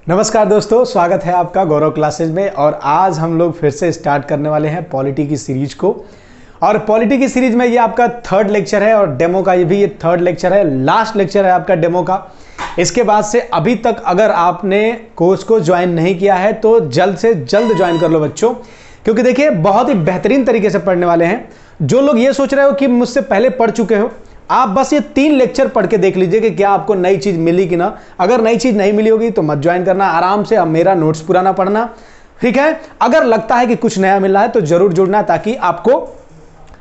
नमस्कार दोस्तों, स्वागत है आपका गौरव क्लासेज में। और आज हम लोग फिर से स्टार्ट करने वाले हैं पॉलिटी की सीरीज को। और पॉलिटी की सीरीज में ये आपका थर्ड लेक्चर है और डेमो का ये भी ये थर्ड लेक्चर है, लास्ट लेक्चर है आपका डेमो का। इसके बाद से अभी तक अगर आपने कोर्स को ज्वाइन नहीं किया है तो जल्द से जल्द ज्वाइन कर लो बच्चों, क्योंकि देखिए बहुत ही बेहतरीन तरीके से पढ़ने वाले हैं। जो लोग ये सोच रहे हो कि मुझसे पहले पढ़ चुके हो, आप बस ये 3 लेक्चर पढ़ के देख लीजिए कि क्या आपको नई चीज मिली कि ना। अगर नई चीज नहीं मिली होगी तो मत ज्वाइन करना, आराम से अब मेरा नोट्स पुराना पढ़ना, ठीक है। अगर लगता है कि कुछ नया मिला है तो जरूर जुड़ना, ताकि आपको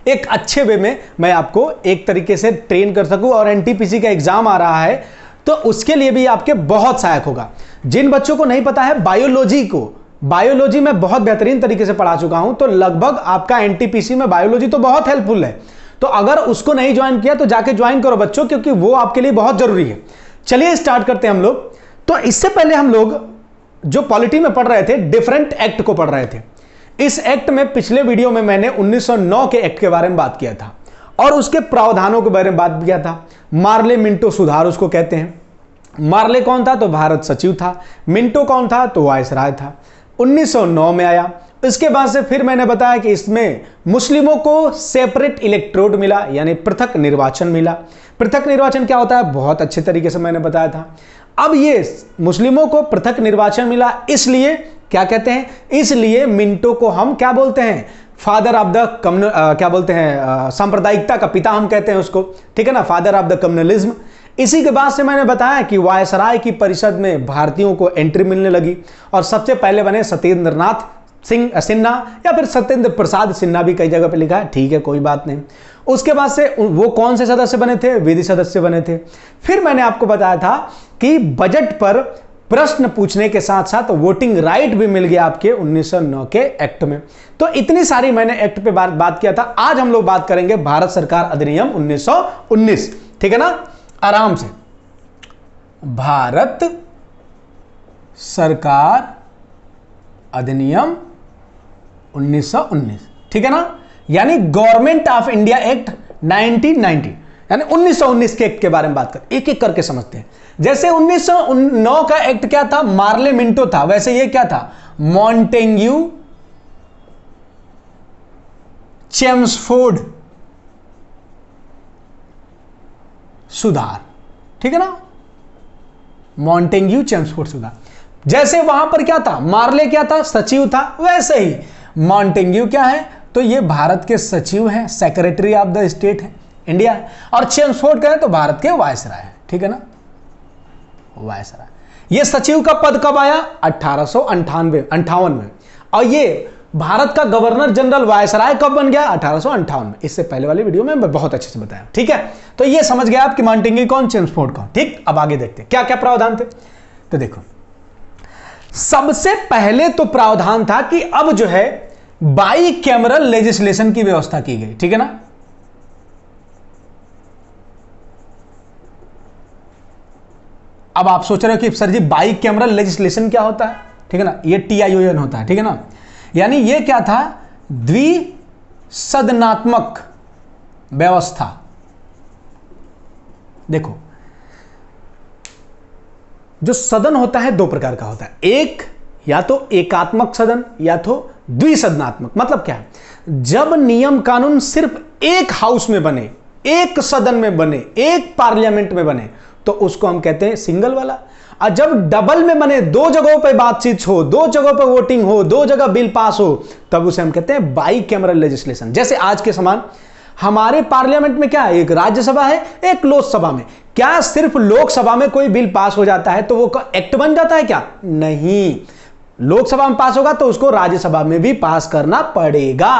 एक अच्छे वे में मैं आपको एक तरीके से ट्रेन कर सकूं। और एनटीपीसी का एग्जाम आ रहा है तो उसके लिए भी आपके बहुत सहायक होगा। जिन बच्चों को नहीं पता है बायोलॉजी में बहुत बेहतरीन तरीके से पढ़ा चुका हूं, तो लगभग आपका एनटीपीसी में बायोलॉजी तो बहुत हेल्पफुल है। तो अगर उसको नहीं ज्वाइन किया तो जाके ज्वाइन करो बच्चों, क्योंकि वो आपके लिए बहुत जरूरी है। चलिए स्टार्ट करते हैं हम लोग। तो इससे पहले हम लोग जो पॉलिटी में पढ़ रहे थे, डिफरेंट एक्ट को पढ़ रहे थे। इस एक्ट में पिछले वीडियो में मैंने 1909 के एक्ट के बारे में बात किया था और उसके प्रावधानों के बारे में बात किया था। मार्ले मिंटो सुधार उसको कहते हैं। मार्ले कौन था? तो भारत सचिव था। मिंटो कौन था? तो वायसराय था। 1909 में आया। इसके बाद से फिर मैंने बताया कि इसमें मुस्लिमों को सेपरेट इलेक्ट्रोड मिला, यानी पृथक निर्वाचन मिला। पृथक निर्वाचन क्या होता है बहुत अच्छे तरीके से मैंने बताया था। अब ये मुस्लिमों को पृथक निर्वाचन मिला, इसलिए क्या कहते हैं, इसलिए मिंटो को हम क्या बोलते हैं, फादर ऑफ द क्या बोलते हैं, सांप्रदायिकता का पिता हम कहते हैं उसको, ठीक है ना, फादर ऑफ द कम्युनलिज्म। इसी के बाद से मैंने बताया कि वायसराय की परिषद में भारतीयों को एंट्री मिलने लगी और सबसे पहले बने सत्येंद्रनाथ सिन्हा, या फिर सत्येंद्र प्रसाद सिन्हा भी कई जगह पे लिखा है, ठीक है कोई बात नहीं। उसके बाद से वो कौन से सदस्य बने थे? विधि सदस्य बने थे। फिर मैंने आपको बताया था कि बजट पर प्रश्न पूछने के साथ साथ वोटिंग राइट भी मिल गया आपके 1909 के एक्ट में। तो इतनी सारी मैंने एक्ट पे बात किया था। आज हम लोग बात करेंगे भारत सरकार अधिनियम 1919, ठीक है ना, आराम से। भारत सरकार अधिनियम 1919, ठीक है ना, यानी गवर्नमेंट ऑफ इंडिया एक्ट 1990, यानी 1919 के एक्ट के बारे में बात कर, एक एक करके समझते हैं। जैसे 1909 का एक्ट क्या था? मार्ले मिंटो था। वैसे ये क्या था? मॉन्टेग्यू चेम्सफोर्ड सुधार, ठीक है ना, मॉन्टेग्यू चेम्सफोर्ड सुधार। जैसे वहां पर क्या था? मार्ले क्या था? सचिव था। वैसे ही मॉन्टेग्यू क्या है? तो ये भारत के सचिव हैं, सेक्रेटरी ऑफ द स्टेट है, इंडिया है। और चेम्सफोर्ड क्या है? तो भारत के वायसराय है, ठीक है ना, वायसराय। ये सचिव का पद कब आया? 1858 में। और ये भारत का गवर्नर जनरल वायसराय कब बन गया? 1858 में। इससे पहले वाली वीडियो में मैं बहुत अच्छे से बताया, ठीक है। तो ये समझ गया आप कि मॉन्टेग्यू कौन, चेम्सफोर्ड कौन, ठीक। अब आगे देखते हैं क्या क्या प्रावधान थे। तो देखो, सबसे पहले तो प्रावधान था कि अब जो है बाई कैमरल लेजिस्लेशन की व्यवस्था की गई, ठीक है ना। अब आप सोच रहे हो कि sir ji bicameral legislation क्या होता है, ठीक है ना, ये TION होता है, ठीक है ना। यानी ये क्या था? द्विसदनात्मक व्यवस्था। देखो, जो सदन होता है 2 प्रकार का होता है, एक या तो एकात्मक सदन या तो द्विसदनात्मक। मतलब क्या है? जब नियम कानून सिर्फ एक हाउस में बने, एक सदन में बने, एक पार्लियामेंट में बने, तो उसको हम कहते हैं सिंगल वाला। और जब डबल में बने, 2 जगहों पर बातचीत हो, 2 जगहों पर वोटिंग हो, 2 जगह बिल पास हो, तब उसे हम कहते हैं बाई कैमरल लेजिस्लेशन। जैसे आज के समान हमारे पार्लियामेंट में क्या है? एक राज्यसभा है, एक लोकसभा में। क्या सिर्फ लोकसभा में कोई बिल पास हो जाता है तो वो एक्ट बन जाता है क्या? नहीं, लोकसभा में पास होगा तो उसको राज्यसभा में भी पास करना पड़ेगा।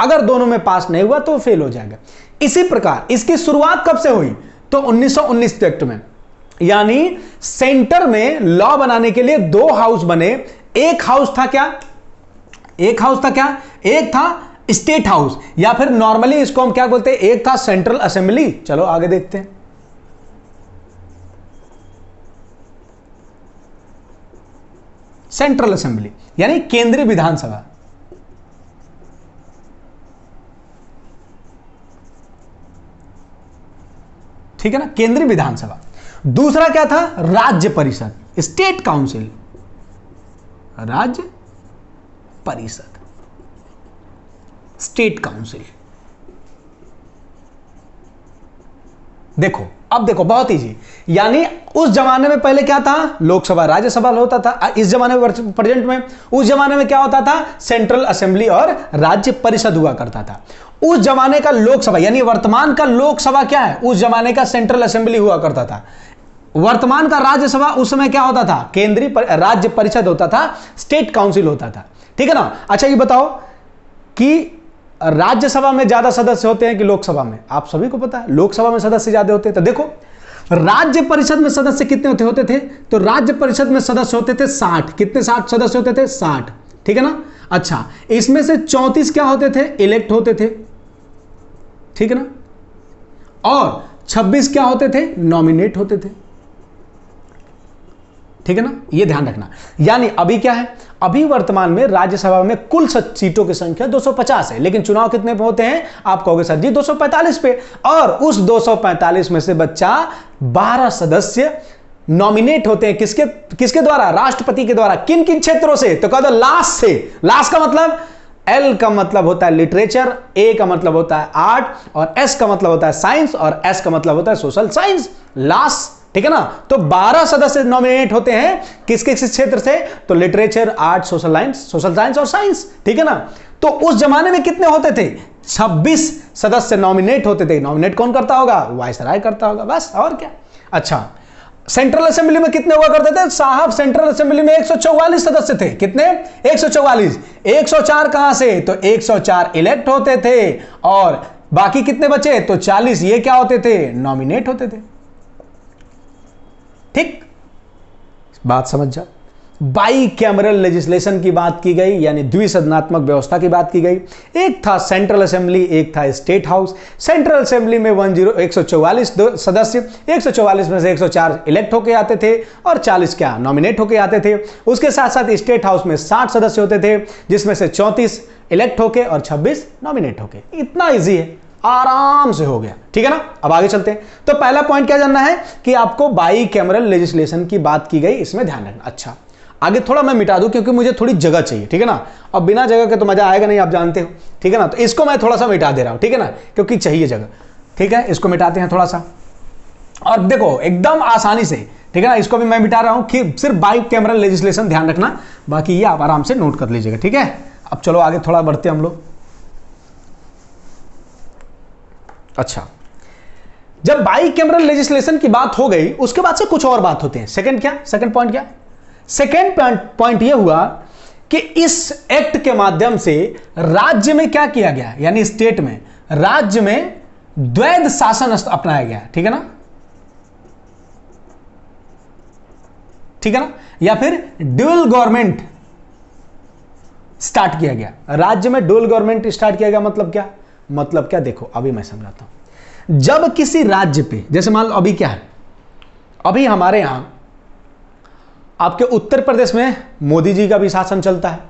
अगर दोनों में पास नहीं हुआ तो फेल हो जाएगा। इसी प्रकार इसकी शुरुआत कब से हुई? तो 1919 एक्ट में। यानी सेंटर में लॉ बनाने के लिए 2 हाउस बने। एक हाउस था क्या? एक था स्टेट हाउस, या फिर नॉर्मली इसको हम क्या बोलते हैं, एक था सेंट्रल असेंबली। चलो आगे देखते हैं। सेंट्रल असेंबली यानी केंद्रीय विधानसभा। ठीक है ना, केंद्रीय विधानसभा। दूसरा क्या था? राज्य परिषद, स्टेट काउंसिल। राज्य परिषद, स्टेट काउंसिल। देखो अब देखो बहुत इजी, यानी उस जमाने में पहले क्या था, लोकसभा राज्यसभा होता था, इस जमाने में प्रेजेंट में, उस जमाने में क्या होता था, सेंट्रल असेंबली और राज्य परिषद हुआ करता था। उस जमाने का लोकसभा यानी वर्तमान का लोकसभा क्या है, उस जमाने का सेंट्रल असेंबली हुआ करता था। वर्तमान का राज्यसभा उस समय क्या होता था, केंद्रीय राज्य परिषद होता था, स्टेट काउंसिल होता था। ठीक है ना। अच्छा ये बताओ कि राज्यसभा में ज्यादा सदस्य होते हैं कि लोकसभा में, आप सभी को पता है लोकसभा में सदस्य ज्यादा होते हैं। तो देखो राज्य परिषद में सदस्य कितने होते थे, तो राज्य परिषद में सदस्य होते थे 60। कितने 60 सदस्य होते थे, 60। ठीक है ना। अच्छा इसमें से 34 क्या होते थे, इलेक्ट होते थे। ठीक है ना। और 26 क्या होते थे, नॉमिनेट होते थे। ठीक है ना, ये ध्यान रखना। यानी अभी क्या है, अभी वर्तमान में राज्यसभा में कुल सीटों की संख्या 250 है, लेकिन चुनाव कितने पे होते हैं, आप कहोगे सर जी 245 पे। और उस 245 में से बच्चा 12 सदस्य नॉमिनेट होते हैं किसके किसके द्वारा, राष्ट्रपति के द्वारा। किन किन क्षेत्रों से, तो कह दो लास्ट से। लास्ट का मतलब, एल का मतलब होता है लिटरेचर, ए का मतलब होता है आर्ट, और एस का मतलब होता है साइंस, और एस का मतलब होता है सोशल साइंस। लास्ट, ठीक है ना। तो 12 सदस्य नॉमिनेट होते हैं किस किस क्षेत्र से, तो लिटरेचर, आर्ट, सोशल साइंस और साइंस। ठीक है ना। तो उस जमाने में कितने होते थे, 26 सदस्य नॉमिनेट होते थे। नॉमिनेट कौन करता होगा, वायसराय करता होगा, बस और क्या। अच्छा सेंट्रल असेंबली में कितने हुआ करते थे साहब, सेंट्रल असेंबली में 144 सदस्य थे। कितने, 144। 104 कहां से, तो 104 इलेक्ट होते थे, और बाकी कितने बचे, तो 40 ये क्या होते थे, नॉमिनेट होते थे। ठीक, बात समझ जाओ। बाई कैमरल लेजिस्लेशन की बात की गई, यानी द्विसदनात्मक व्यवस्था की बात की गई। एक था सेंट्रल असेंबली, एक था स्टेट हाउस। सेंट्रल असेंबली में 144 सदस्य, 144 में से 104 इलेक्ट होके आते थे, और 40 क्या, नॉमिनेट होके आते थे। उसके साथ साथ स्टेट हाउस में 60 सदस्य होते थे, जिसमें से 34 इलेक्ट होके और 26 नॉमिनेट होके। इतना ईजी है, आराम से हो गया। ठीक है ना। अब आगे चलते हैं। तो पहला पॉइंट क्या जानना है कि आपको बाई कैमरल लेजिस्लेशन की बात की गई, इसमें ध्यान रखना। अच्छा आगे थोड़ा मैं मिटा दूं क्योंकि मुझे थोड़ी जगह चाहिए। ठीक है ना। अब बिना जगह के तो मजा आएगा नहीं, आप जानते हो। ठीक है ना। तो इसको मैं थोड़ा सा मिटा दे रहा हूं, ठीक है ना, क्योंकि चाहिए जगह। ठीक है, इसको मिटाते हैं थोड़ा सा, और देखो एकदम आसानी से। ठीक है ना, इसको भी मैं मिटा रहा हूं कि सिर्फ बाई कैमरल लेजिस्लेशन ध्यान रखना, बाकी ये आप आराम से नोट कर लीजिएगा। ठीक है। अब चलो आगे थोड़ा बढ़ते हम लोग। अच्छा जब बाई कैमरल लेजिस्लेशन की बात हो गई, उसके बाद से कुछ और बात होते हैं। सेकंड पॉइंट क्या, सेकंड पॉइंट यह हुआ कि इस एक्ट के माध्यम से राज्य में क्या किया गया, यानी स्टेट में, राज्य में द्वैध शासन अपनाया गया। ठीक है ना, ठीक है ना, या फिर ड्यूअल गवर्नमेंट स्टार्ट किया गया। राज्य में ड्यूअल गवर्नमेंट स्टार्ट किया गया, मतलब क्या, देखो अभी मैं समझाता हूं। जब किसी राज्य पे, जैसे मान लो अभी क्या है, अभी हमारे यहां आपके उत्तर प्रदेश में मोदी जी का भी शासन चलता है,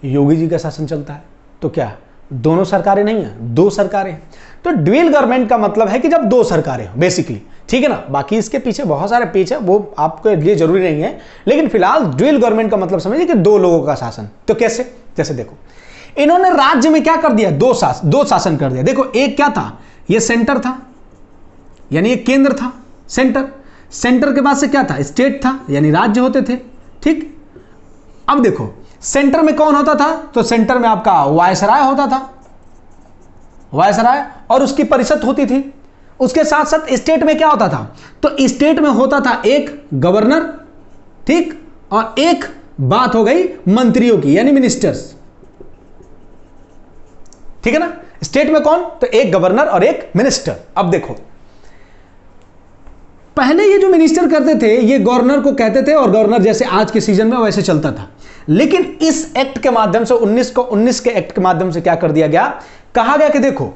योगी जी का शासन चलता है। तो क्या दोनों सरकारें नहीं है, दो सरकारें हैं। तो ड्यूअल गवर्नमेंट का मतलब है कि जब दो सरकारें हो बेसिकली। ठीक है ना। बाकी इसके पीछे बहुत सारे पेच है, वो आपके लिए जरूरी नहीं है, लेकिन फिलहाल ड्यूअल गवर्नमेंट का मतलब समझिए कि दो लोगों का शासन। तो कैसे, जैसे देखो इन्होंने राज्य में क्या कर दिया, दो शासन कर दिया। देखो एक क्या था, ये सेंटर था, यानी ये केंद्र था, सेंटर के बाद से क्या था, स्टेट था, यानी राज्य होते थे। ठीक, अब देखो सेंटर में कौन होता था, तो सेंटर में आपका वायसराय होता था, वायसराय, और उसकी परिषद होती थी। उसके साथ साथ स्टेट में क्या होता था, तो स्टेट में होता था एक गवर्नर, ठीक, और एक बात हो गई मंत्रियों की, यानी मिनिस्टर्स। ठीक है ना। स्टेट में कौन, तो एक गवर्नर और एक मिनिस्टर। अब देखो पहले ये जो मिनिस्टर करते थे ये गवर्नर को कहते थे, और गवर्नर जैसे आज के सीजन में वैसे चलता था। लेकिन इस एक्ट के माध्यम से 19 के एक्ट के माध्यम से क्या कर दिया गया, कहा गया कि देखो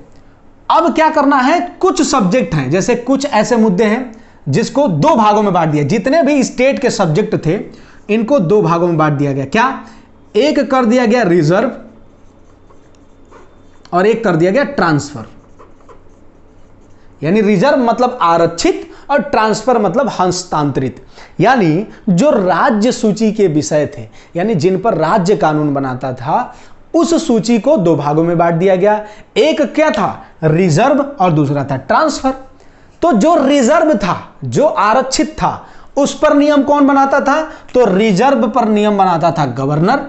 अब क्या करना है, कुछ सब्जेक्ट हैं, जैसे कुछ ऐसे मुद्दे हैं जिसको दो भागों में बांट दिया। जितने भी स्टेट के सब्जेक्ट थे इनको दो भागों में बांट दिया गया। क्या, एक कर दिया गया रिजर्व और एक कर दिया गया ट्रांसफर। यानी रिजर्व मतलब आरक्षित और ट्रांसफर मतलब हस्तांतरित, यानी जो राज्य सूची के विषय थे, यानी जिन पर राज्य कानून बनाता था, उस सूची को दो भागों में बांट दिया गया। एक क्या था, रिजर्व, और दूसरा था ट्रांसफर। तो जो रिजर्व था, जो आरक्षित था, उस पर नियम कौन बनाता था, तो रिजर्व पर नियम बनाता था गवर्नर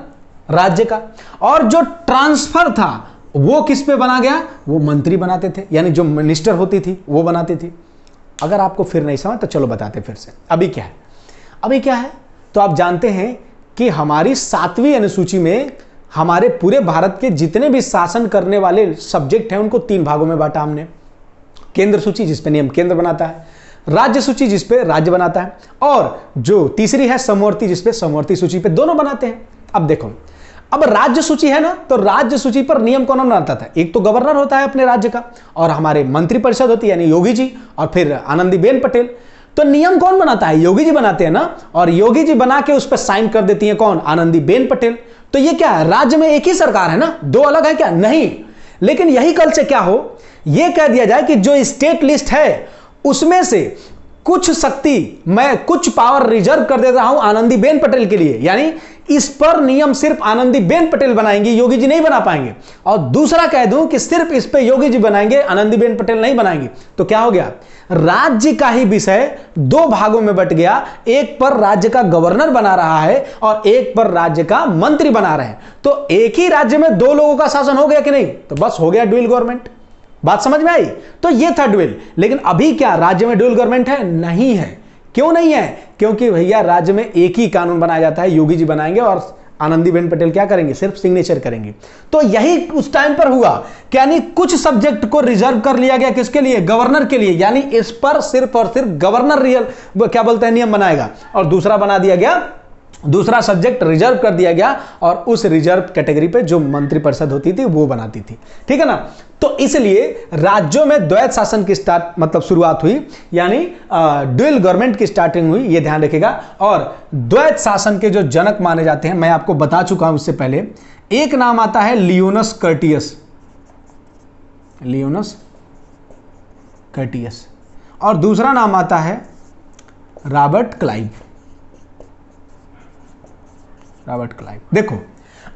राज्य का। और जो ट्रांसफर था वो किस पे बना गया, वो मंत्री बनाते थे, यानी जो मिनिस्टर होती थी वो बनाती थी। अगर आपको फिर नहीं समझ तो चलो बताते फिर से। अभी क्या है, अभी क्या है, तो आप जानते हैं कि हमारी 7वीं अनुसूची में हमारे पूरे भारत के जितने भी शासन करने वाले सब्जेक्ट हैं उनको 3 भागों में बांटा हमने। केंद्र सूची जिस पे नियम केंद्र बनाता है, राज्य सूची जिस पे राज्य बनाता है, और जो तीसरी है समवर्ती, जिस पे समवर्ती सूची पे दोनों बनाते हैं। अब देखो, अब राज्य सूची है ना, तो राज्य सूची पर नियम कौन बनाता था, एक तो गवर्नर होता है अपने राज्य का, और हमारे मंत्रिपरिषद होती है यानी योगी जी, और फिर आनंदीबेन पटेल। तो नियम कौन बनाता है, योगी जी बनाते हैं ना, और योगी जी बना के उस पर साइन कर देती है कौन, आनंदीबेन पटेल। तो ये क्या है, राज्य में एक ही सरकार है ना, दो अलग है क्या, नहीं। लेकिन यही कल से क्या हो, यह कह दिया जाए कि जो स्टेट लिस्ट है उसमें से कुछ शक्ति, मैं कुछ पावर रिजर्व कर दे रहा हूं आनंदीबेन पटेल के लिए, यानी इस पर नियम सिर्फ आनंदीबेन पटेल बनाएंगे, योगी जी नहीं बना पाएंगे। और दूसरा कह दूं कि सिर्फ इस पे योगी जी बनाएंगे, आनंदीबेन पटेल नहीं बनाएंगे। तो क्या हो गया, राज्य का ही विषय 2 भागों में बट गया। एक पर राज्य का गवर्नर बना रहा है और एक पर राज्य का मंत्री बना रहे हैं। तो एक ही राज्य में 2 लोगों का शासन हो गया कि नहीं, तो बस हो गया ड्यूल गवर्नमेंट। बात समझ में आई। तो ये था ड्यूल। लेकिन अभी क्या राज्य में ड्यूल गवर्नमेंट है, नहीं है। क्यों नहीं है, क्योंकि भैया राज्य में एक ही कानून बनाया जाता है, योगी जी बनाएंगे और आनंदीबेन पटेल क्या करेंगे, सिर्फ सिग्नेचर करेंगे। तो यही उस टाइम पर हुआ, यानी कुछ सब्जेक्ट को रिजर्व कर लिया गया, किसके लिए, गवर्नर के लिए, यानी इस पर सिर्फ और सिर्फ गवर्नर क्या बोलते हैं नियम बनाएगा, और दूसरा बना दिया गया, दूसरा सब्जेक्ट रिजर्व कर दिया गया, और उस रिजर्व कैटेगरी पे जो मंत्रिपरिषद होती थी वो बनाती थी। ठीक है ना। तो इसलिए राज्यों में द्वैत शासन की शुरुआत हुई, यानी ड्यूल गवर्नमेंट की स्टार्टिंग हुई, ये ध्यान रखिएगा। और द्वैत शासन के जो जनक माने जाते हैं, मैं आपको बता चुका हूं उससे पहले, एक नाम आता है लियोनस कर्टियस, लियोनस कर्टियस, और दूसरा नाम आता है रॉबर्ट क्लाइव, रॉबर्ट क्लाइव। देखो,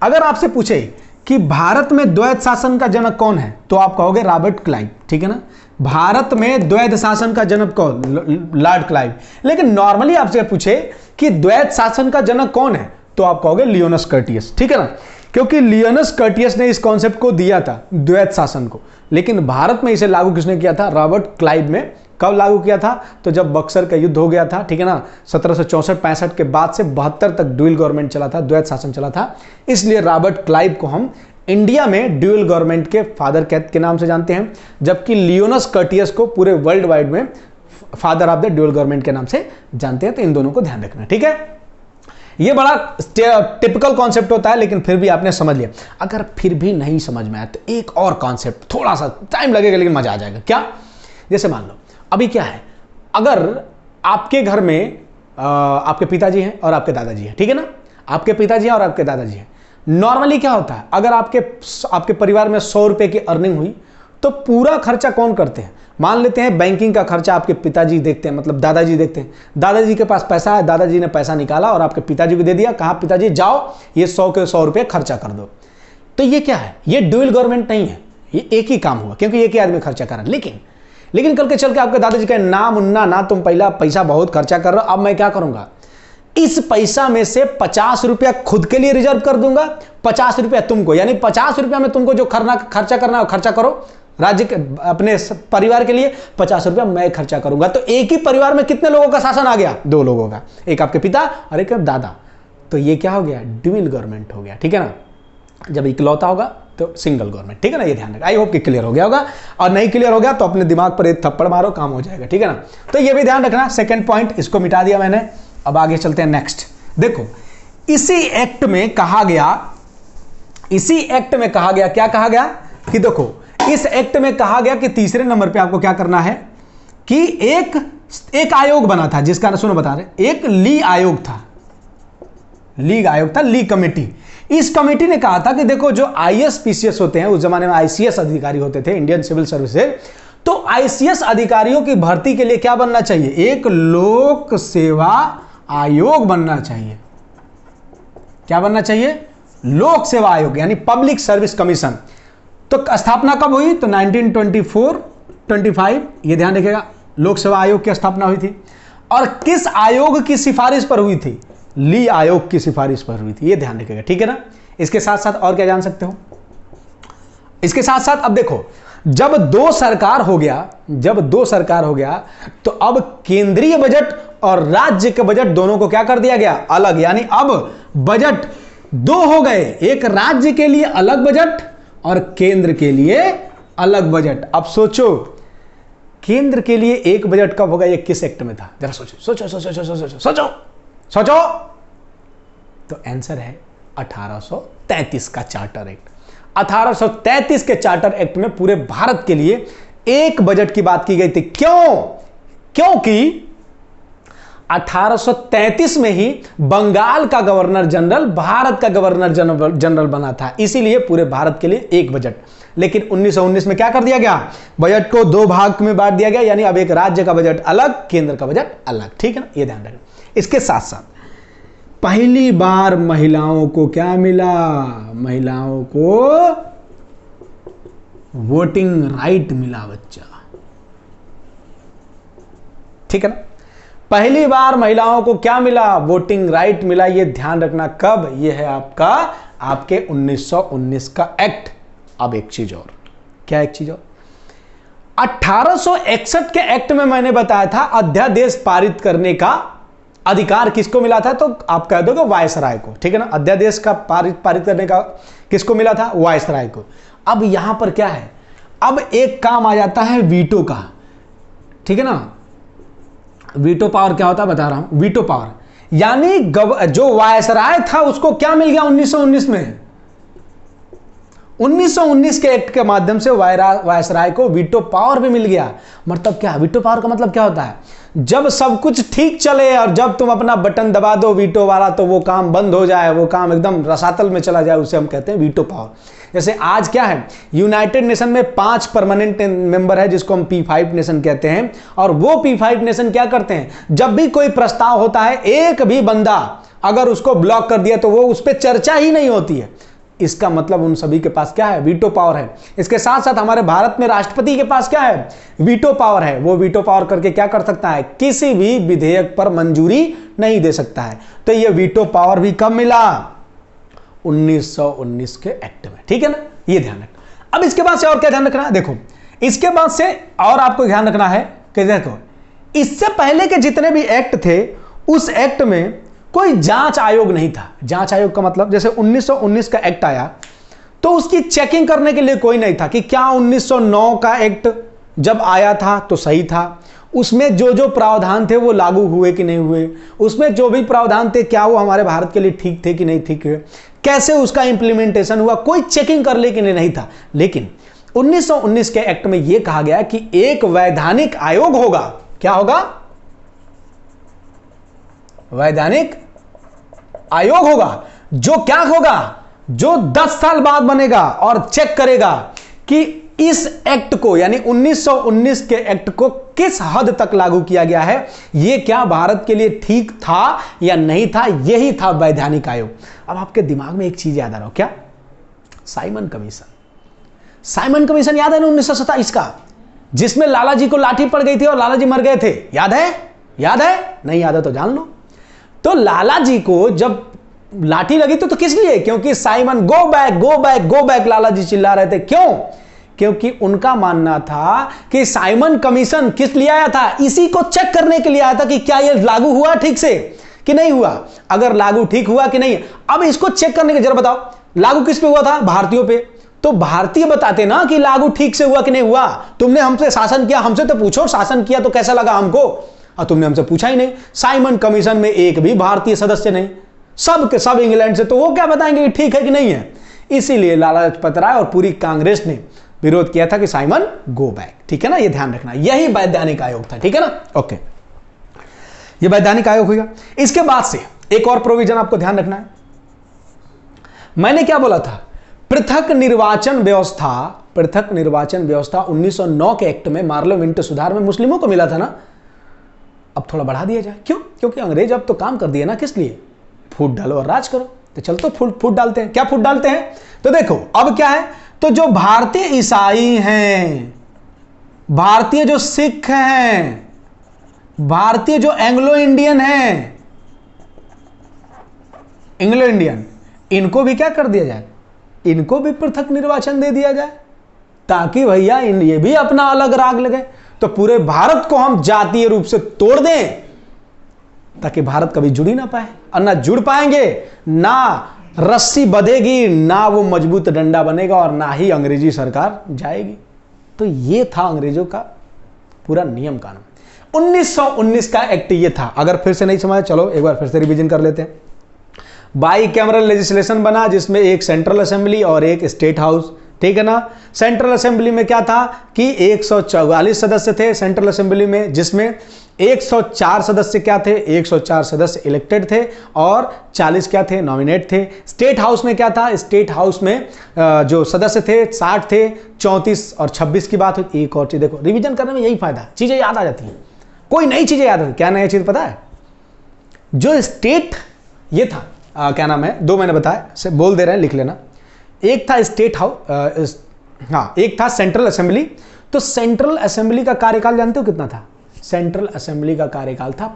अगर आपसे पूछे कि भारत में द्वैत शासन का जनक कौन है, तो आप कहोगे रॉबर्ट क्लाइव। ठीक है ना, भारत में द्वैत शासन का जनक कौन, लॉर्ड क्लाइव। लेकिन नॉर्मली आपसे पूछे कि द्वैत शासन का जनक कौन है, तो आप कहोगे लियोनस कर्टियस। ठीक है ना, क्योंकि लियोनस कर्टियस ने इस कॉन्सेप्ट को दिया था, द्वैत शासन को। लेकिन भारत में इसे लागू किसने किया था, रॉबर्ट क्लाइव में। कब लागू किया था, तो जब बक्सर का युद्ध हो गया था। ठीक है ना, 1764-65 के बाद से 72 तक ड्यूल गवर्नमेंट चला था, द्वैत शासन चला था। इसलिए रॉबर्ट क्लाइव को हम इंडिया में ड्यूल गवर्नमेंट के फादर के नाम से जानते हैं, जबकि लियोनस कर्टियस को पूरे वर्ल्ड वाइड में father of the dual government के नाम से जानते हैं। तो इन दोनों को ध्यान रखना। ठीक है, ये बड़ा टिपिकल कॉन्सेप्ट होता है, लेकिन फिर भी आपने समझ लिया। अगर फिर भी नहीं समझ में आया तो एक और कॉन्सेप्ट, थोड़ा सा टाइम लगेगा लेकिन मजा आ जाएगा। क्या, जैसे मान लो अभी क्या है, अगर आपके घर में आपके पिताजी हैं और आपके दादाजी हैं। ठीक है ना, आपके पिताजी हैं और आपके दादाजी हैं। नॉर्मली क्या होता है, अगर आपके परिवार में 100 रुपए की अर्निंग हुई तो पूरा खर्चा कौन करते हैं, मान लेते हैं बैंकिंग का खर्चा आपके पिताजी देखते हैं, मतलब दादाजी देखते हैं। दादाजी के पास पैसा है, दादाजी ने पैसा निकाला और आपके पिताजी को दे दिया, कहा पिताजी जाओ ये 100 के 100 रुपए खर्चा कर दो। तो ये क्या है, ये ड्यूल गवर्नमेंट नहीं है, ये एक ही काम हुआ, क्योंकि एक ही आदमी खर्चा कर रहा है। लेकिन कल के चल के आपके दादाजी कहे ना मुन्ना ना, तुम पहला पैसा बहुत खर्चा कर रहे हो, अब मैं क्या करूंगा, इस पैसा में से 50 रुपया खुद के लिए रिजर्व कर दूंगा, 50 रुपया तुमको, यानी 50 रुपया में तुमको जो खर्चा करना है खर्चा करो, राज्य के अपने परिवार के लिए 50 रुपया मैं खर्चा करूंगा। तो एक ही परिवार में कितने लोगों का शासन आ गया, 2 लोगों का, एक आपके पिता और एक दादा। तो ये क्या हो गया, ड्यूल गवर्नमेंट हो गया। ठीक है ना, जब इकलौता होगा तो सिंगल गवर्नमेंट। ठीक है ना, ये ध्यान रखना। आई होप कि क्लियर हो गया होगा, और नहीं क्लियर हो गया तो अपने दिमाग पर एक थप्पड़ मारो, काम हो जाएगा। ठीक है ना, तो ये भी ध्यान रखना। सेकंड पॉइंट इसको मिटा दिया मैंने। अब आगे चलते हैं नेक्स्ट। देखो, इसी एक्ट में कहा गया, क्या कहा गया कि देखो, इस एक्ट में कहा गया कि तीसरे नंबर पे आपको क्या करना है कि एक आयोग बना था, जिसका सुनो बता रहे, एक ली आयोग था, ली कमेटी। इस कमेटी ने कहा था कि देखो, जो IAS PCS होते हैं, उस जमाने में ICS अधिकारी होते थे, इंडियन सिविल सर्विसेज, तो आईसीएस अधिकारियों की भर्ती के लिए क्या बनना चाहिए? एक लोक सेवा आयोग बनना चाहिए। क्या बनना चाहिए? लोक सेवा आयोग यानी पब्लिक सर्विस कमीशन। तो स्थापना कब हुई? तो 1924-25, ये ध्यान रखिएगा, लोक सेवा आयोग की स्थापना हुई थी। और किस आयोग की सिफारिश पर हुई थी? ली आयोग की सिफारिश पर हुई थी, ये ध्यान रखिएगा, ठीक है ना। इसके साथ साथ और क्या जान सकते हो? इसके साथ साथ अब देखो, जब दो सरकार हो गया तो अब केंद्रीय बजट और राज्य के बजट दोनों को क्या कर दिया गया? अलग। यानी अब बजट दो हो गए, एक राज्य के लिए अलग बजट और केंद्र के लिए अलग बजट। अब सोचो, केंद्र के लिए एक बजट कब होगा? ये किस एक्ट में था? जरा सोचो सोचो सोचो सोचो सोचो सोचो सोचो। तो आंसर है 1833 का चार्टर एक्ट। 1833 के चार्टर एक्ट में पूरे भारत के लिए एक बजट की बात की गई थी। क्यों? क्योंकि 1833 में ही बंगाल का गवर्नर जनरल भारत का गवर्नर जनरल बना था, इसीलिए पूरे भारत के लिए एक बजट। लेकिन 1919 में क्या कर दिया गया? बजट को दो भाग में बांट दिया गया, यानी अब एक राज्य का बजट अलग, केंद्र का बजट अलग, ठीक है ना, ये ध्यान रखना। इसके साथ साथ पहली बार महिलाओं को क्या मिला? महिलाओं को वोटिंग राइट मिला बच्चा, ठीक है ना। पहली बार महिलाओं को क्या मिला? वोटिंग राइट मिला। ये ध्यान रखना। कब? ये है आपके 1919 का एक्ट। अब एक चीज और, क्या एक चीज और? 1861 के एक्ट में मैंने बताया था अध्यादेश पारित करने का अधिकार किसको मिला था? तो आप कह दोगे वायसराय को, ठीक है ना। अध्यादेश का पारित करने का किसको मिला था? वायसराय को। अब यहां पर क्या है? अब एक काम आ जाता है वीटो का, ठीक है ना। वीटो पावर क्या होता है बता रहा हूं। वीटो पावर यानी जो वायसराय था उसको क्या मिल गया 1919 में? 1919 के एक्ट के माध्यम से वायसराय को वीटो पावर भी मिल गया। मतलब क्या? वीटो पावर का मतलब क्या होता है? जब सब कुछ ठीक चले और जब तुम अपना बटन दबा दो वीटो वाला तो वो काम बंद हो जाए, वो काम एकदम रसातल में चला जाए, उसे हम कहते हैं वीटो पावर। जैसे आज क्या है, यूनाइटेड नेशन में 5 परमानेंट मेंबर है जिसको हम P5 नेशन कहते हैं। और वो P5 नेशन क्या करते हैं? जब भी कोई प्रस्ताव होता है, एक भी बंदा अगर उसको ब्लॉक कर दिया तो वो उस पर चर्चा ही नहीं होती है। इसका मतलब उन सभी के पास क्या है? वीटो पावर है। इसके साथ साथ हमारे भारत में राष्ट्रपति के पास क्या है? वीटो पावर है। वो वीटो पावर करके क्या कर सकता है? किसी भी विधेयक पर मंजूरी नहीं दे सकता है। तो ये वीटो पावर भी कब मिला? 1919 के एक्ट में, ठीक है ना, ये ध्यान रखना। अब इसके बाद से और क्या ध्यान रखना है? देखो, इसके बाद से और आपको ध्यान रखना है कि देखो, इससे पहले के जितने भी एक्ट थे उस एक्ट में कोई जांच आयोग नहीं था। जांच आयोग का मतलब, जैसे 1919 का एक्ट आया तो उसकी चेकिंग करने के लिए कोई नहीं था कि क्या 1909 का एक्ट जब आया था तो सही था, उसमें जो जो प्रावधान थे वो लागू हुए कि नहीं हुए, उसमें जो भी प्रावधान थे क्या वो हमारे भारत के लिए ठीक थे कि नहीं ठीक है, कैसे उसका इंप्लीमेंटेशन हुआ, कोई चेकिंग करने के लिए नहीं था। लेकिन 1919 के एक्ट में यह कहा गया कि एक वैधानिक आयोग होगा। क्या होगा? वैधानिक आयोग होगा। जो क्या होगा? जो 10 साल बाद बनेगा और चेक करेगा कि इस एक्ट को, यानी 1919 के एक्ट को किस हद तक लागू किया गया है, यह क्या भारत के लिए ठीक था या नहीं था। यही था वैधानिक आयोग। अब आपके दिमाग में एक चीज याद आ रहा हो, क्या? Simon commission. साइमन कमीशन याद है ना 1927 का, जिसमें लाला जी को लाठी पड़ गई थी और लाला जी मर गए थे। याद है? याद है? नहीं याद है तो जान लो। तो लाला जी को जब लाठी लगी तो किस लिए? क्योंकि Simon go back go back go back Lala ji चिल्ला रहे थे। क्यों? क्योंकि उनका मानना था कि साइमन कमीशन किस लिए आया था? इसी को चेक करने के लिए आया था कि क्या यह लागू हुआ ठीक से कि नहीं हुआ, अगर लागू ठीक हुआ कि नहीं। अब इसको चेक करने के, जरा बताओ लागू किस पे हुआ था? भारतीयों पे। तो भारतीय बताते ना कि लागू ठीक से हुआ कि नहीं हुआ। तुमने हमसे शासन किया, हमसे तो पूछो शासन किया तो कैसा लगा हमको, और तुमने हमसे पूछा ही नहीं। साइमन कमीशन में एक भी भारतीय सदस्य नहीं, सब के सब इंग्लैंड से, तो वो क्या बताएंगे कि ठीक है कि नहीं है। इसीलिए लाला लाजपत राय और पूरी कांग्रेस ने विरोध किया था कि साइमन गो बैक, ठीक है ना, ये ध्यान रखना। यही वैधानिक आयोग था, ठीक है ना, ओके, ये वैधानिक आयोग होगा। इसके बाद से एक और प्रोविजन आपको ध्यान रखना है। मैंने क्या बोला था? पृथक निर्वाचन व्यवस्था 1909 के एक्ट में मार्लो मिंटो सुधार में मुस्लिमों को मिला था ना, अब थोड़ा बढ़ा दिया जाए। क्यों? क्योंकि अंग्रेज अब तो काम कर दिए ना, किस लिए? फूट डालो और राज करो। तो चल तो फूट डालते हैं। क्या फूट डालते हैं? तो देखो अब क्या है, तो जो भारतीय ईसाई हैं, भारतीय जो सिख हैं, भारतीय जो एंग्लो इंडियन हैं, एंग्लो इंडियन, इनको भी क्या कर दिया जाए? इनको भी पृथक निर्वाचन दे दिया जाए, ताकि भैया ये भी अपना अलग राग लगे। तो पूरे भारत को हम जातीय रूप से तोड़ दें, ताकि भारत कभी जुड़ ही ना पाए, और ना जुड़ पाएंगे, ना रस्सी बंधेगी, ना वो मजबूत डंडा बनेगा, और ना ही अंग्रेजी सरकार जाएगी। तो ये था अंग्रेजों का पूरा नियम कानून। 1919 का एक्ट ये था। अगर फिर से नहीं समझा, चलो एक बार फिर से रिवीजन कर लेते हैं। बाई कैमरल लेजिस्लेशन बना, जिसमें एक सेंट्रल असेंबली और एक स्टेट हाउस, ठीक है ना। सेंट्रल असेंबली में क्या था कि 144 सदस्य थे सेंट्रल असेंबली में, जिसमें 104 सदस्य क्या थे? 104 सदस्य इलेक्टेड थे और 40 क्या थे? नॉमिनेट थे। स्टेट हाउस में क्या था? स्टेट हाउस में जो सदस्य थे 60 थे, 34 और 26 की बात हुई। एक और चीज देखो, रिवीजन करने में यही फायदा, चीजें याद आ जाती हैं, कोई नई चीजें याद आती। क्या नई चीज पता है? जो स्टेट ये था, क्या नाम है, दो मैंने बताया, से बोल दे रहे हैं, लिख लेना। एक था स्टेट हाउस, हाँ, एक था सेंट्रल असेंबली। तो सेंट्रल असेंबली का कार्यकाल जानते हो कितना था? सेंट्रल असेंबली का कार्यकाल था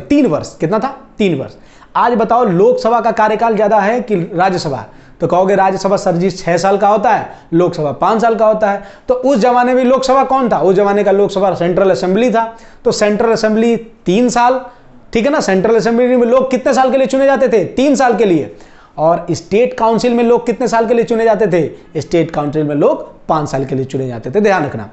3 वर्ष। कितना था? 3 वर्ष। आज बताओ, लोकसभा का कार्यकाल ज्यादा है कि राज्यसभा? तो कहोगे राज्यसभा सर जी 6 साल का होता है, लोकसभा 5 साल का होता है। तो उस जमाने में लोकसभा कौन था? उस जमाने का लोकसभा सेंट्रल असेंबली था। तो सेंट्रल असेंबली 3 साल, ठीक है ना। सेंट्रल असेंबली में लोग कितने साल के लिए चुने जाते थे? 3 साल के लिए। और स्टेट काउंसिल में लोग कितने साल के लिए चुने जाते थे? स्टेट काउंसिल में लोग 5 साल के लिए चुने जाते थे। ध्यान रखना,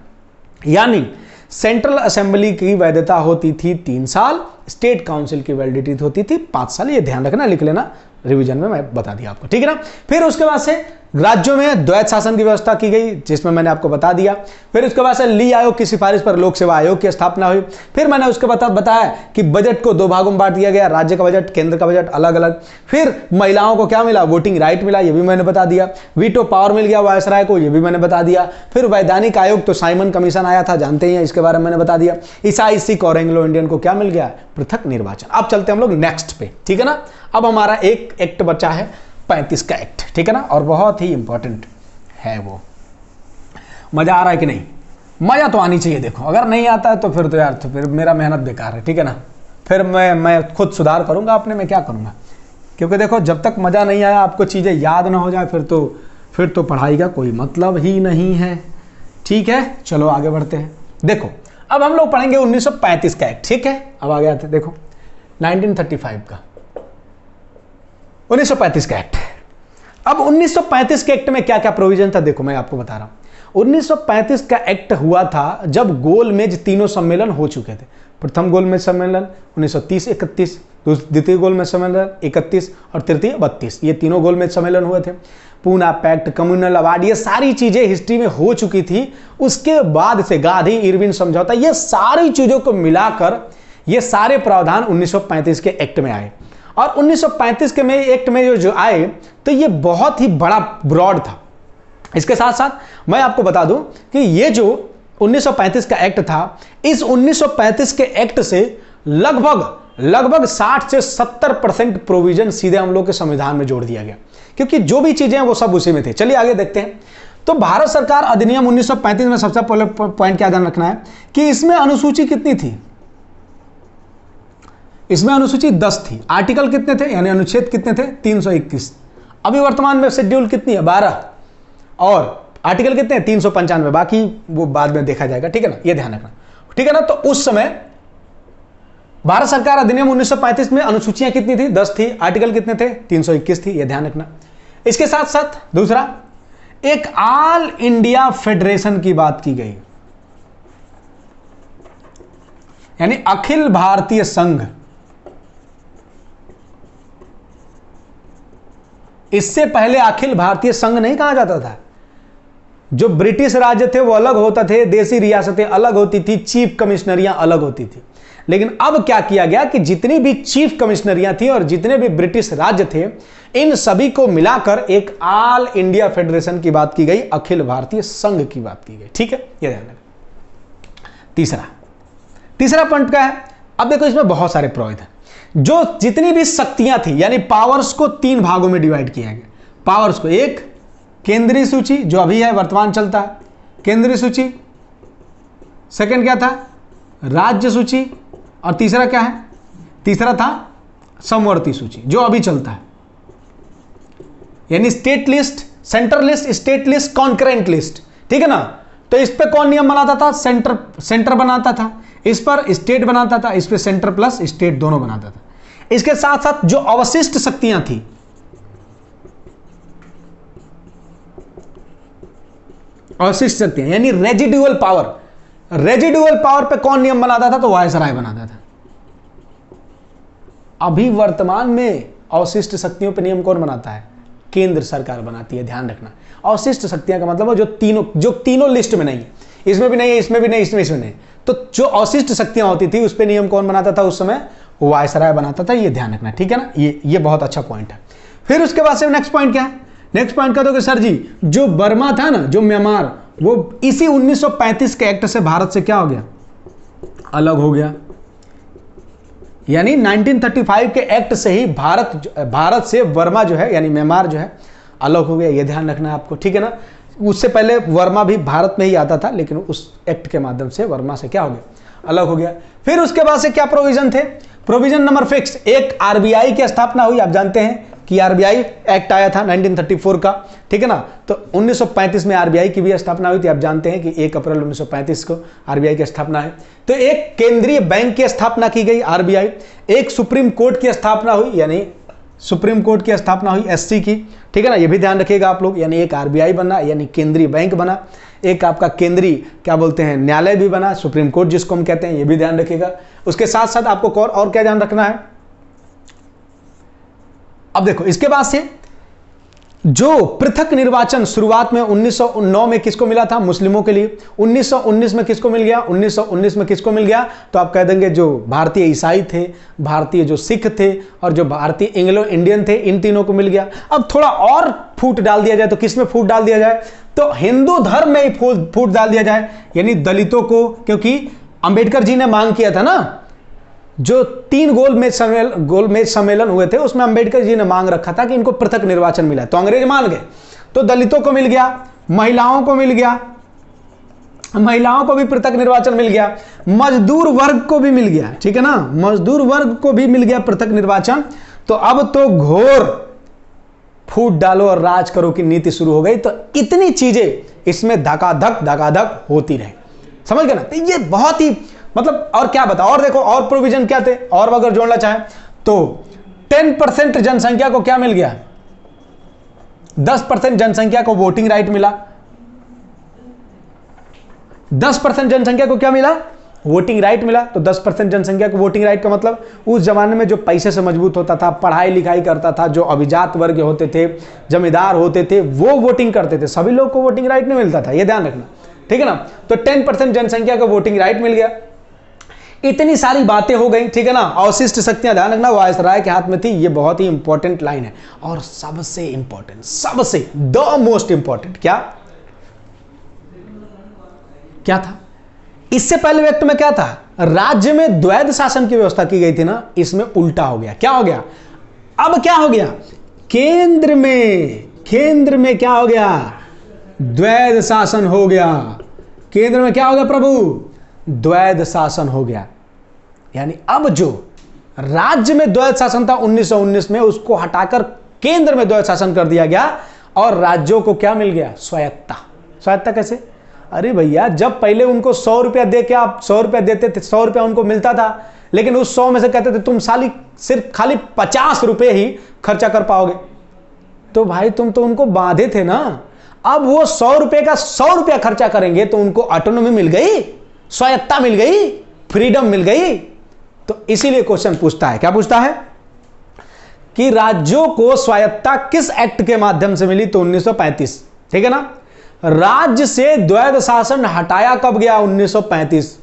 यानी सेंट्रल असेंबली की वैधता होती थी 3 साल, स्टेट काउंसिल की वैलिडिटी होती थी 5 साल। ये ध्यान रखना, लिख लेना, रिवीजन में मैं बता दिया आपको, ठीक है ना। फिर उसके बाद से राज्यों में द्वैत शासन की व्यवस्था की गई, जिसमें मैंने आपको बता दिया। फिर उसके बाद से ली आयोग की सिफारिश पर लोक सेवा आयोग की स्थापना हुई। फिर मैंने उसके बताया कि बजट को 2 भागों में बांट दिया गया, राज्य का बजट, केंद्र का बजट अलग अलग। फिर महिलाओं को क्या मिला? वोटिंग राइट मिला, ये भी मैंने बता दिया। वीटो पावर मिल गया वायसराय को, ये भी मैंने बता दिया। फिर वैधानिक आयोग, तो साइमन कमीशन आया था, जानते ही हैं, इसके बारे में मैंने बता दिया। ईसाई, सिख और एंग्लो इंडियन को क्या मिल गया? पृथक निर्वाचन। अब चलते हम लोग नेक्स्ट पे, ठीक है ना। अब हमारा एक एक्ट बचा है 35 का एक्ट, ठीक है ना, और बहुत ही इंपॉर्टेंट है वो। मजा आ रहा है कि नहीं? मजा तो आनी चाहिए। देखो, अगर नहीं आता है तो फिर तो यार, तो फिर मेरा मेहनत बेकार है, ठीक है ना। फिर मैं खुद सुधार करूंगा अपने में, क्या करूंगा, क्योंकि देखो जब तक मजा नहीं आया, आपको चीजें याद ना हो जाए, फिर तो पढ़ाई का कोई मतलब ही नहीं है, ठीक है। चलो आगे बढ़ते हैं। देखो अब हम लोग पढ़ेंगे 1935 का एक्ट, ठीक है। अब आगे आते, देखो 1935 का 1935 का एक्ट। अब 1935 के एक्ट में क्या क्या प्रोविजन था, देखो मैं आपको बता रहा हूं। 1935 का एक्ट हुआ था जब गोलमेज तीनों सम्मेलन हो चुके थे। प्रथम गोलमेज सम्मेलन 1930-31, द्वितीय गोलमेज सम्मेलन 31 और तृतीय 32। ये तीनों गोलमेज सम्मेलन हुए थे। पूना पैक्ट, कम्युनल अवार्ड, ये सारी चीजें हिस्ट्री में हो चुकी थी। उसके बाद से गांधी इरविन समझौता, ये सारी चीजों को मिलाकर ये सारे प्रावधान 1935 के एक्ट में आए। और 1935 के में एक्ट में जो आए, तो ये बहुत ही बड़ा ब्रॉड था। इसके साथ साथ मैं आपको बता दूं कि ये जो 1935 का एक्ट था, इस 1935 के एक्ट से लगभग 60 से 70% प्रोविजन सीधे हम लोग के संविधान में जोड़ दिया गया, क्योंकि जो भी चीजें हैं वो सब उसी में थे। चलिए आगे देखते हैं। तो भारत सरकार अधिनियम 1935 में सबसे पहले पॉइंट क्या ध्यान रखना है कि इसमें अनुसूची कितनी थी? इसमें अनुसूची 10 थी। आर्टिकल कितने थे, यानी अनुच्छेद कितने थे? 321। अभी वर्तमान में शेड्यूल कितनी है? 12। और आर्टिकल कितने हैं? 395। बाकी वो बाद में देखा जाएगा, ठीक है ना, ये ध्यान रखना, ठीक है ना। तो उस समय भारत सरकार अधिनियम 1935 में अनुसूचियां कितनी थी? 10 थी। आर्टिकल कितने थे? 321 थी, ये ध्यान रखना। इसके साथ साथ दूसरा, एक ऑल इंडिया फेडरेशन की बात की गई, यानी अखिल भारतीय संघ। इससे पहले अखिल भारतीय संघ नहीं कहा जाता था। जो ब्रिटिश राज्य थे वो अलग होता थे, देसी रियासतें अलग होती थी, चीफ कमिश्नरियां अलग होती थी। लेकिन अब क्या किया गया कि जितनी भी चीफ कमिश्नरियां थी और जितने भी ब्रिटिश राज्य थे, इन सभी को मिलाकर एक ऑल इंडिया फेडरेशन की बात की गई, अखिल भारतीय संघ की बात की गई। ठीक है, ये ध्यान रखना। तीसरा पॉइंट क्या है? अब देखो इसमें बहुत सारे प्रोविजन हैं। जो जितनी भी शक्तियां थी, यानी पावर्स को 3 भागों में डिवाइड किया गया। पावर्स को, एक केंद्रीय सूची जो अभी है, वर्तमान चलता है, केंद्रीय सूची। सेकंड क्या था? राज्य सूची। और तीसरा क्या है? तीसरा था समवर्ती सूची जो अभी चलता है, यानी state list, central list, state list, concurrent list. ठीक है ना? तो इस पे कौन नियम बनाता था? सेंटर बनाता था। इस पर स्टेट बनाता था, इस पे सेंटर प्लस स्टेट दोनों बनाता था। इसके साथ साथ जो अवशिष्ट शक्तियां थी, अवशिष्ट शक्तियां यानी रेजिडुअल पावर, रेजिडुअल पावर पे कौन नियम बनाता था? तो वायसराय बनाता था। अभी वर्तमान में अवशिष्ट शक्तियों पे नियम कौन बनाता है? केंद्र सरकार बनाती है। ध्यान रखना, अवशिष्ट शक्तियां का मतलब जो तीनों लिस्ट में नहीं है, इसमें भी नहीं है, इसमें भी नहीं, इसमें नहीं। तो जो अवशिष्ट शक्तियां होती थी उस पे नियम कौन बनाता था? उस समय वायसराय बनाता था। ये ध्यान रखना, ठीक है ना? ये बहुत अच्छा पॉइंट है। फिर उसके बाद से नेक्स्ट पॉइंट क्या है? नेक्स्ट पॉइंट का तो कि सर जी जो बर्मा था ना, जो म्यांमार, वो इसी 1935 के एक्ट से भारत से क्या हो गया? अलग हो गया। यानी 1935 के एक्ट से ही भारत से वर्मा जो है, यानी म्यांमार जो है, अलग हो गया। ये ध्यान रखना है आपको, ठीक है ना? उससे पहले वर्मा भी भारत में ही आता था, लेकिन उस एक्ट के माध्यम से वर्मा से क्या हो गया? अलग हो गया। फिर उसके बाद से क्या प्रोविजन थे? प्रोविजन नंबर फिक्स, एक आरबीआई की स्थापना हुई। आप जानते हैं कि आरबीआई एक्ट आया था 1934 का, ठीक है ना? तो 1935 में आरबीआई की भी स्थापना हुई थी। आप जानते हैं कि 1 अप्रैल 1935 को आरबीआई की स्थापना है। तो एक केंद्रीय बैंक की स्थापना की गई, आरबीआई। एक सुप्रीम कोर्ट की स्थापना हुई, यानी सुप्रीम कोर्ट की स्थापना हुई, एससी की, ठीक है ना? ये भी ध्यान रखिएगा आप लोग। यानी एक आरबीआई बना, यानी केंद्रीय बैंक बना। एक आपका केंद्रीय क्या बोलते हैं, न्यायालय भी बना, सुप्रीम कोर्ट जिसको हम कहते हैं, ये भी ध्यान रखिएगा। उसके साथ साथ आपको और क्या ध्यान रखना है? अब देखो इसके बाद से जो पृथक निर्वाचन शुरुआत में 1909 में किसको मिला था? मुस्लिमों के लिए। 1919 में किसको मिल गया? 1919 में किसको मिल गया? तो आप कह देंगे जो भारतीय ईसाई थे, भारतीय जो सिख थे, और जो भारतीय एंग्लो इंडियन थे, इन तीनों को मिल गया। अब थोड़ा और फूट डाल दिया जाए तो किसमें फूट डाल दिया जाए? तो हिंदू धर्म में ही फूट डाल दिया जाए, यानी दलितों को। क्योंकि अंबेडकर जी ने मांग किया था ना, जो 3 गोलमेज सम्मेलन हुए थे, उसमें अंबेडकर जी ने मांग रखा था कि इनको पृथक निर्वाचन मिला। तो अंग्रेज मान गए, तो दलितों को मिल गया, महिलाओं को मिल गया, महिलाओं को भी पृथक निर्वाचन मिल गया, मजदूर वर्ग को भी मिल गया, ठीक है ना? मजदूर वर्ग को भी मिल गया पृथक निर्वाचन। तो अब तो घोर फूट डालो और राज करो की नीति शुरू हो गई। तो इतनी चीजें इसमें धकाधक होती रहे, समझ गए ना? तो ये बहुत ही मतलब, और क्या बता, और देखो और प्रोविजन क्या थे, और अगर जोड़ना चाहे तो 10% जनसंख्या को क्या मिल गया? 10% जनसंख्या को वोटिंग राइट मिला। 10% जनसंख्या को क्या मिला? वोटिंग राइट मिला। तो 10% जनसंख्या को वोटिंग राइट का मतलब, उस जमाने में जो पैसे से मजबूत होता था, पढ़ाई लिखाई करता था, जो अभिजात वर्ग होते थे, जमींदार होते थे, वो वोटिंग करते थे। सभी लोग को वोटिंग राइट नहीं मिलता था, ये ध्यान रखना, ठीक है ना? तो 10% जनसंख्या को वोटिंग राइट मिल गया। इतनी सारी बातें हो गई, ठीक है ना? अवशिष्ट शक्तियां, ध्यान रखना, वायसराय के हाथ में थी। ये बहुत ही इंपॉर्टेंट लाइन है। और सबसे इंपॉर्टेंट, सबसे द मोस्ट इंपॉर्टेंट क्या था? इससे पहले व्यक्त में क्या था? राज्य में द्वैध शासन की व्यवस्था की गई थी ना, इसमें उल्टा हो गया। क्या हो गया? अब क्या हो गया? केंद्र में क्या हो गया? द्वैध शासन हो गया। केंद्र में क्या हो गया प्रभु? द्वैध शासन हो गया। यानी अब जो राज्य में द्वैध शासन था 1919 में, उसको हटाकर केंद्र में द्वैध शासन कर दिया गया, और राज्यों को क्या मिल गया? स्वायत्तता। स्वायत्तता कैसे? अरे भैया, जब पहले उनको 100 रुपया दे के आप 100 रुपया देते थे, 100 रुपया उनको मिलता था, लेकिन उस 100 में से कहते थे तुम सिर्फ खाली 50 रुपये ही खर्चा कर पाओगे। तो भाई तुम तो उनको बांधे थे ना। अब वो 100 रुपये का 100 रुपया खर्चा करेंगे तो उनको ऑटोनॉमी मिल गई, स्वायत्तता मिल गई, फ्रीडम मिल गई। तो इसीलिए क्वेश्चन पूछता है, क्या पूछता है? कि राज्यों को स्वायत्तता किस एक्ट के माध्यम से मिली? तो 1935, ठीक है ना? राज्य से द्वैध शासन हटाया कब गया? 1935।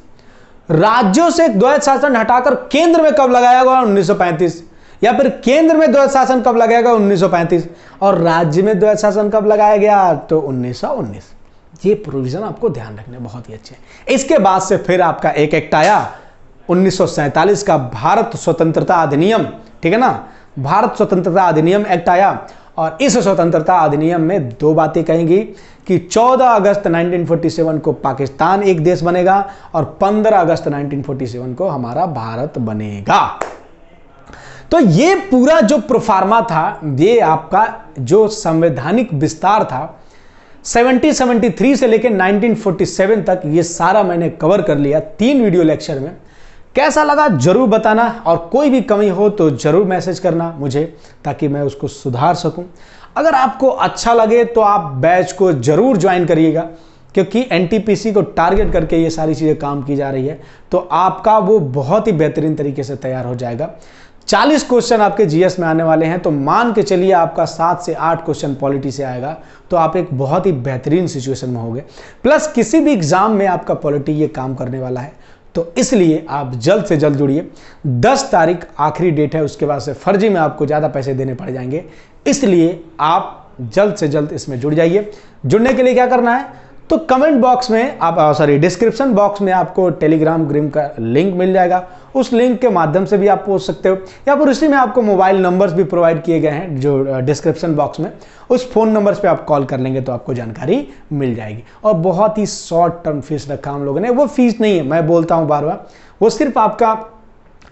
राज्यों से द्वैध शासन हटाकर केंद्र में कब लगाया गया? 1935। या फिर केंद्र में द्वैध शासन कब लगाया गया? 1935। और राज्य में द्वैध शासन कब लगाया गया? तो 1919। ये प्रोविजन आपको ध्यान रखने बहुत ही अच्छे। इसके बाद से फिर आपका एक एक्ट आया 1947 का भारत स्वतंत्रता अधिनियम, ठीक है ना, भारत स्वतंत्रता अधिनियम एक्ट आया। और इस स्वतंत्रता अधिनियम में दो बातें कहेंगी कि 14 अगस्त 1947 को पाकिस्तान एक देश बनेगा और 15 अगस्त 1947 को हमारा भारत बनेगा। तो ये पूरा जो प्रोफार्मा था, ये आपका जो संवैधानिक विस्तार था 1773 से लेकर 1947 तक, ये सारा मैंने कवर कर लिया 3 वीडियो लेक्चर में। कैसा लगा जरूर बताना, और कोई भी कमी हो तो जरूर मैसेज करना मुझे, ताकि मैं उसको सुधार सकूं। अगर आपको अच्छा लगे तो आप बैच को जरूर ज्वाइन करिएगा, क्योंकि एनटीपीसी को टारगेट करके ये सारी चीज़ें काम की जा रही है, तो आपका वो बहुत ही बेहतरीन तरीके से तैयार हो जाएगा। 40 क्वेश्चन आपके जीएस में आने वाले हैं, तो मान के चलिए आपका 7 से 8 क्वेश्चन पॉलिटी से आएगा, तो आप एक बहुत ही बेहतरीन सिचुएशन में होंगे। प्लस किसी भी एग्जाम में आपका पॉलिटी ये काम करने वाला है, तो इसलिए आप जल्द से जल्द जुड़िए। 10 तारीख आखिरी डेट है, उसके बाद से फर्जी में आपको ज़्यादा पैसे देने पड़ जाएंगे, इसलिए आप जल्द से जल्द इसमें जुड़ जाइए। जुड़ने के लिए क्या करना है, तो कमेंट बॉक्स में आप डिस्क्रिप्शन बॉक्स में आपको टेलीग्राम ग्रुप का लिंक मिल जाएगा, उस लिंक के माध्यम से भी आप पूछ सकते हो, या फिर उसी में आपको मोबाइल नंबर्स भी प्रोवाइड किए गए हैं जो डिस्क्रिप्शन बॉक्स में, उस फोन नंबर्स पे आप कॉल कर लेंगे तो आपको जानकारी मिल जाएगी। और बहुत ही शॉर्ट टर्म फीस रखा हम लोगों ने, वो फीस नहीं है, मैं बोलता हूँ बार बार, वो सिर्फ आपका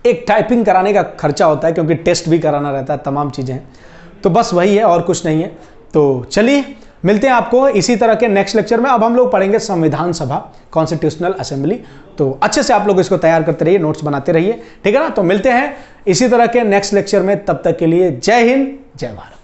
एक टाइपिंग कराने का खर्चा होता है, क्योंकि टेस्ट भी कराना रहता है, तमाम चीज़ें हैं, तो बस वही है और कुछ नहीं है। तो चलिए मिलते हैं आपको इसी तरह के नेक्स्ट लेक्चर में। अब हम लोग पढ़ेंगे संविधान सभा, कॉन्स्टिट्यूशनल असेंबली, तो अच्छे से आप लोग इसको तैयार करते रहिए, नोट्स बनाते रहिए, ठीक है ना। तो मिलते हैं इसी तरह के नेक्स्ट लेक्चर में, तब तक के लिए जय हिंद, जय भारत।